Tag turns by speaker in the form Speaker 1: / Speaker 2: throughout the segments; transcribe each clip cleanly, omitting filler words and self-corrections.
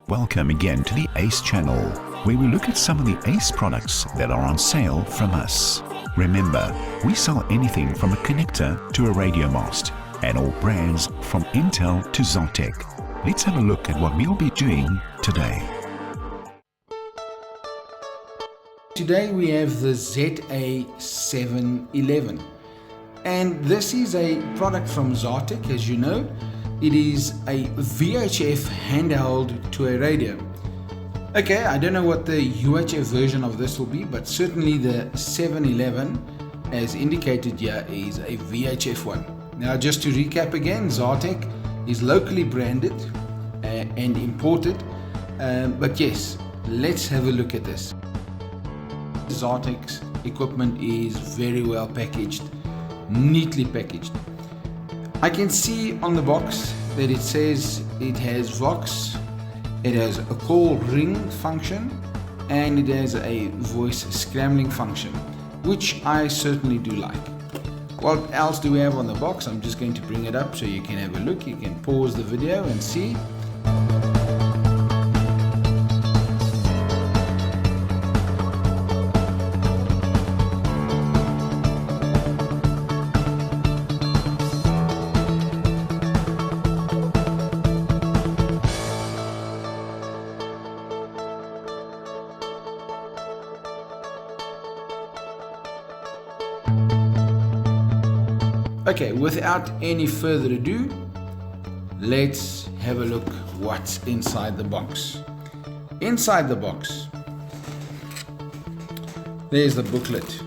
Speaker 1: Welcome again to the ACE channel, where we look at some of the ACE products that are on sale from us. Remember, we sell anything from a connector to a radio mast, and all brands from Intel to Zartek. Let's have a look at what we'll be doing today.
Speaker 2: Today we have the ZA711, and this is a product from Zartek. As you know, it is a VHF handheld to a radio. Okay, I don't know what the UHF version of this will be, but certainly the 711, as indicated here, is a VHF one. Now, just to recap again, Zartek is locally branded and imported, but yes, let's have a look at this. Zartek's equipment is very well packaged, neatly packaged. I can see on the box that it says it has Vox, it has a call ring function, and it has a voice scrambling function, which I certainly do like. What else do we have on the box? I'm just going to bring it up so you can have a look. You can pause the video and see. Okay, without any further ado, let's have a look what's inside the box. Inside the box, there's the booklet.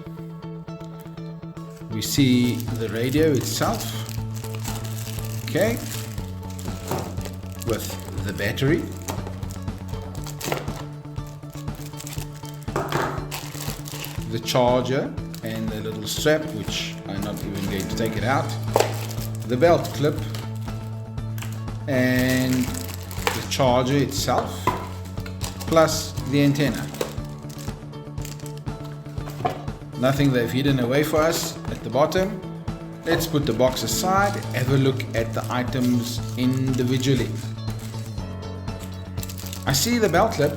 Speaker 2: We see the radio itself, okay, with the battery, the charger, and the little strap, which I'm not even going to take it out, the belt clip, and the charger itself, plus the antenna. Nothing they've hidden away for us at the bottom. Let's put the box aside, have a look at the items individually. I see the belt clip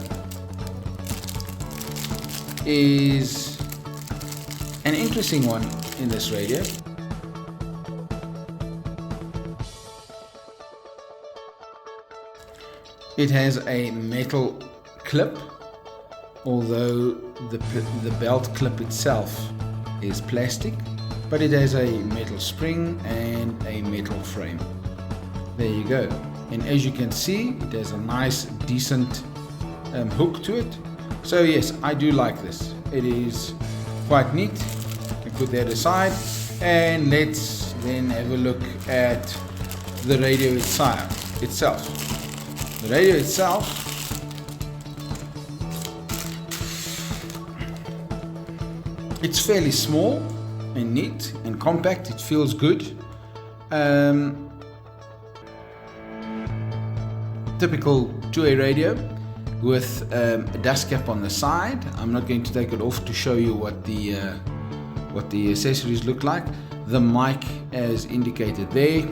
Speaker 2: is an interesting one in this radio. It has a metal clip, although the belt clip itself is plastic, but it has a metal spring and a metal frame. There you go. And as you can see, it has a nice decent hook to it. So yes, I do like this. It is quite neat. I put that aside, and let's then have a look at the radio itself. The radio itself it's fairly small and neat and compact. It feels good. Typical 2A radio with a dust cap on the side. I'm not going to take it off to show you what the accessories look like. The mic, as indicated there,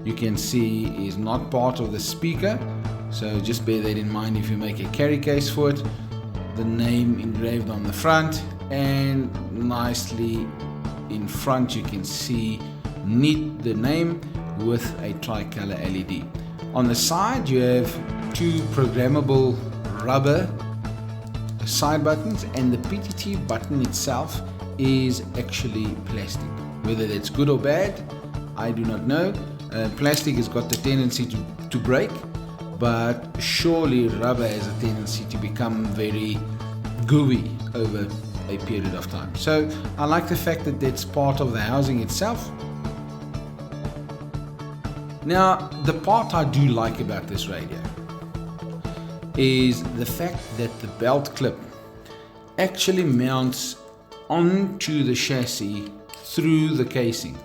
Speaker 2: you can see is not part of the speaker, so just bear that in mind if you make a carry case for it. The name engraved on the front, and nicely in front you can see the name with a tricolor LED. On the side you have two programmable rubber side buttons, and the PTT button itself is actually plastic. Whether that's good or bad, I do not know. Plastic has got the tendency to break, but surely rubber has a tendency to become very gooey over a period of time. So I like the fact that that's part of the housing itself. Now, the part I do like about this radio is the fact that the belt clip actually mounts onto the chassis through the casing.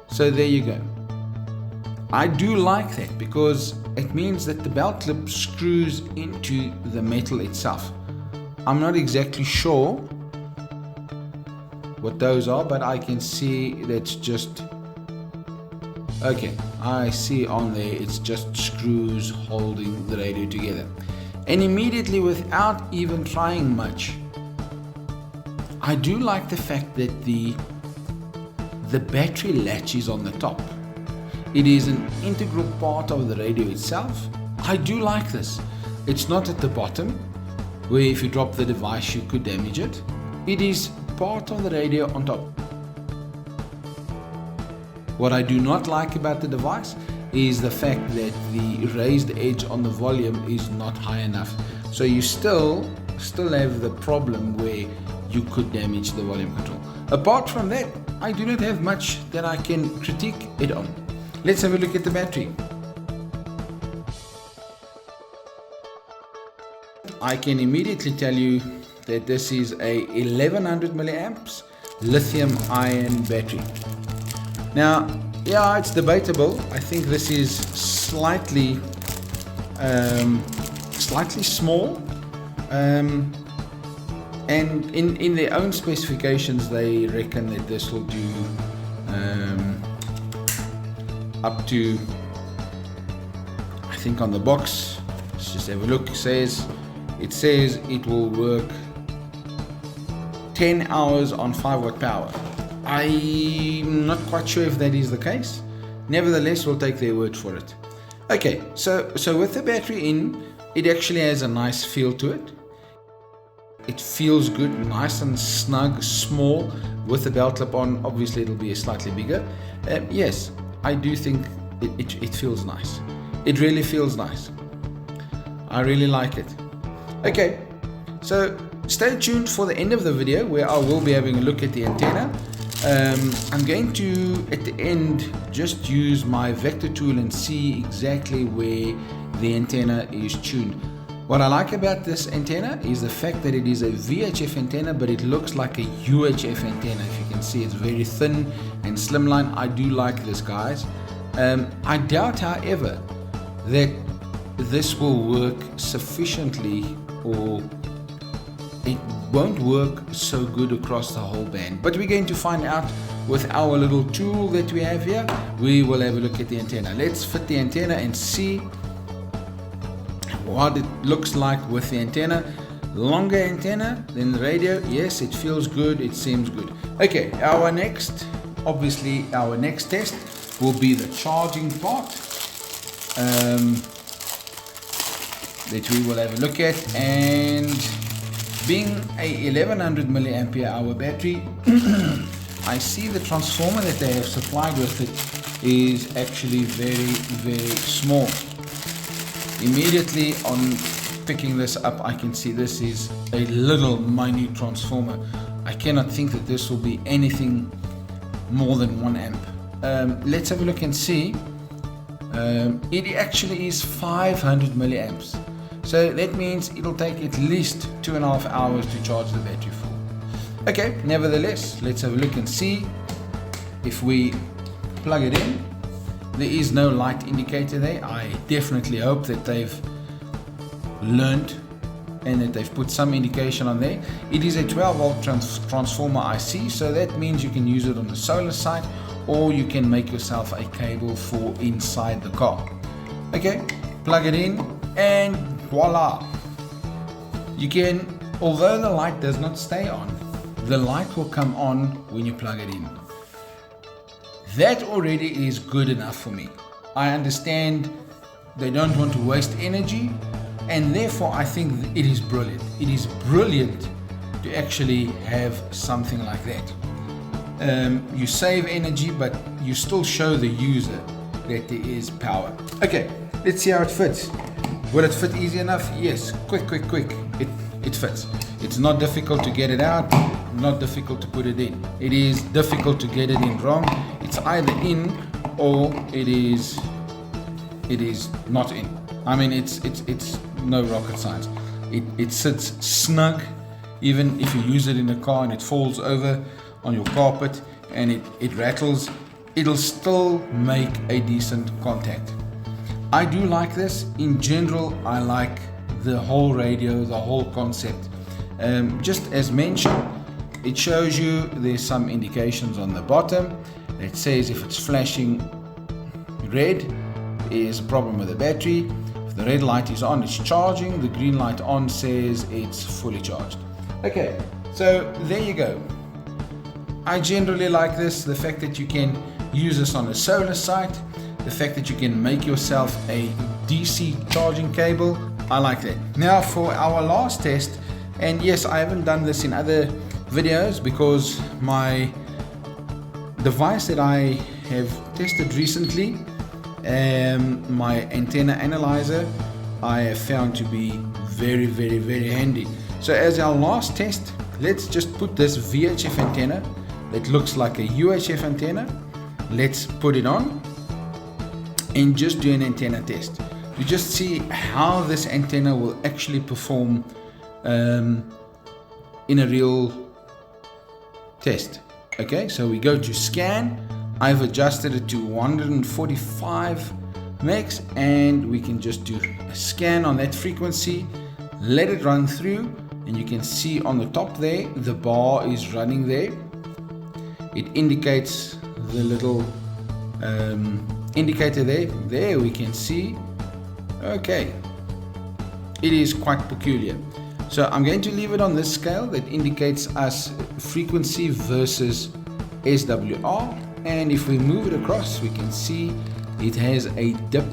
Speaker 2: So there you go. I do like that because it means that the belt clip screws into the metal itself. I'm not exactly sure what those are, but I can see that's just Okay, I see on there it's just screws holding the radio together. And immediately, without even trying much, I do like the fact that the battery latch is on the top. It is an integral part of the radio itself. I do like this. It's not at the bottom, where if you drop the device you could damage it. It is part of the radio on top. What I do not like about the device is the fact that the raised edge on the volume is not high enough. So you still have the problem where you could damage the volume control. Apart from that, I do not have much that I can critique it on. Let's have a look at the battery. I can immediately tell you that this is a 1100 milliamps lithium ion battery. Now, yeah, it's debatable. I think this is slightly small, and in their own specifications they reckon that this will do up to, I think on the box, let's just have a look, it says it will work 10 hours on 5 watt power. I'm not quite sure if that is the case. Nevertheless, we'll take their word for it. Okay, so with the battery in, it actually has a nice feel to it. It feels good, nice and snug, small. With the belt clip on, obviously it'll be slightly bigger. Yes, I do think it feels nice. It really feels nice. I really like it. Okay, so stay tuned for the end of the video where I will be having a look at the antenna. I'm going to, at the end, just use my vector tool and see exactly where the antenna is tuned. What I like about this antenna is the fact that it is a VHF antenna, but it looks like a UHF antenna. If you can see, it's very thin and slimline. I do like this, guys. I doubt, however, that this will work sufficiently, or it won't work so good across the whole band. But we're going to find out with our little tool that we have here. We will have a look at the antenna. Let's fit the antenna and see what it looks like with the antenna. Longer antenna than the radio. Yes, it feels good, it seems good. Okay, our next test will be the charging part that we will have a look at. And being a 1100 milliampere hour battery, I see the transformer that they have supplied with it is actually very, very small. Immediately on picking this up, I can see this is a little minute transformer. I cannot think that this will be anything more than 1 amp. Let's have a look and see. It actually is 500 milliamps. So that means it'll take at least 2.5 hours to charge the battery full. Okay, nevertheless, let's have a look and see. If we plug it in, there is no light indicator there. I definitely hope that they've learned and that they've put some indication on there. It is a 12 volt transformer IC, so that means you can use it on the solar side, or you can make yourself a cable for inside the car. Okay, plug it in and voila. You can, although the light does not stay on, the light will come on when you plug it in. That already is good enough for me. I understand they don't want to waste energy, and therefore I think it is brilliant. It is brilliant to actually have something like that. You save energy, but you still show the user that there is power. Okay, let's see how it fits. Will it fit easy enough? Yes, quick. It fits. It's not difficult to get it out, not difficult to put it in. It is difficult to get it in wrong. It's either in or it is not in. I mean, it's no rocket science. It sits snug. Even if you use it in a car and it falls over on your carpet and it rattles, it'll still make a decent contact. I do like this. In general, I like the whole radio, the whole concept. Just as mentioned, it shows you there's some indications on the bottom that says if it's flashing red is a problem with the battery. If the red light is on, it's charging. The green light on says it's fully charged. Okay, so there you go. I generally like this, the fact that you can use this on a solar site, the fact that you can make yourself a DC charging cable. I like that. Now for our last test, and yes, I haven't done this in other videos because my device that I have tested recently, my antenna analyzer, I have found to be very, very, very handy. So as our last test, let's just put this VHF antenna that looks like a UHF antenna, let's put it on and just do an antenna test to just see how this antenna will actually perform in a real test. Okay, so we go to scan. I've adjusted it to 145 megs, and we can just do a scan on that frequency, let it run through, and you can see on the top there the bar is running there. It indicates the little indicator there we can see. Okay, it is quite peculiar. So I'm going to leave it on this scale that indicates us frequency versus SWR, and if we move it across, we can see it has a dip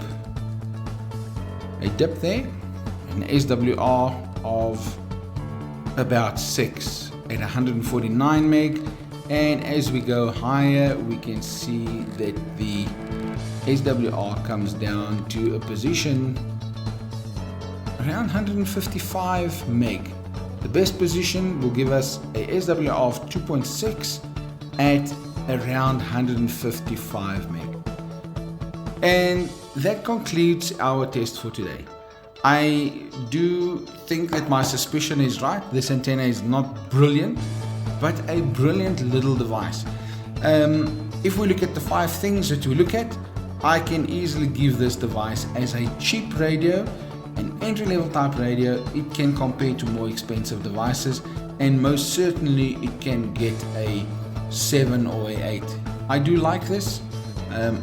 Speaker 2: there, an SWR of about 6 at 149 meg, and as we go higher we can see that the SWR comes down to a position around 155 meg. The best position will give us a SWR of 2.6 at around 155 meg. And that concludes our test for today. I do think that my suspicion is right. This antenna is not brilliant, but a brilliant little device. If we look at the 5 things that we look at, I can easily give this device as a cheap radio, an entry-level type radio. It can compare to more expensive devices, and most certainly it can get a 7 or a 8. I do like this.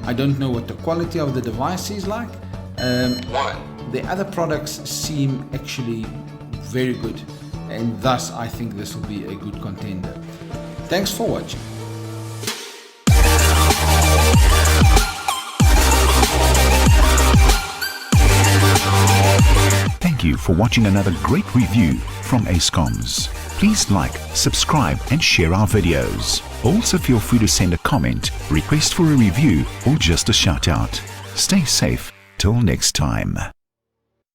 Speaker 2: I don't know what the quality of the device is like. The other products seem actually very good, and thus I think this will be a good contender. Thanks for watching.
Speaker 1: Thank you for watching another great review from AceComms. Please like, subscribe and share our videos. Also feel free to send a comment, request for a review or just a shout out. Stay safe till next time.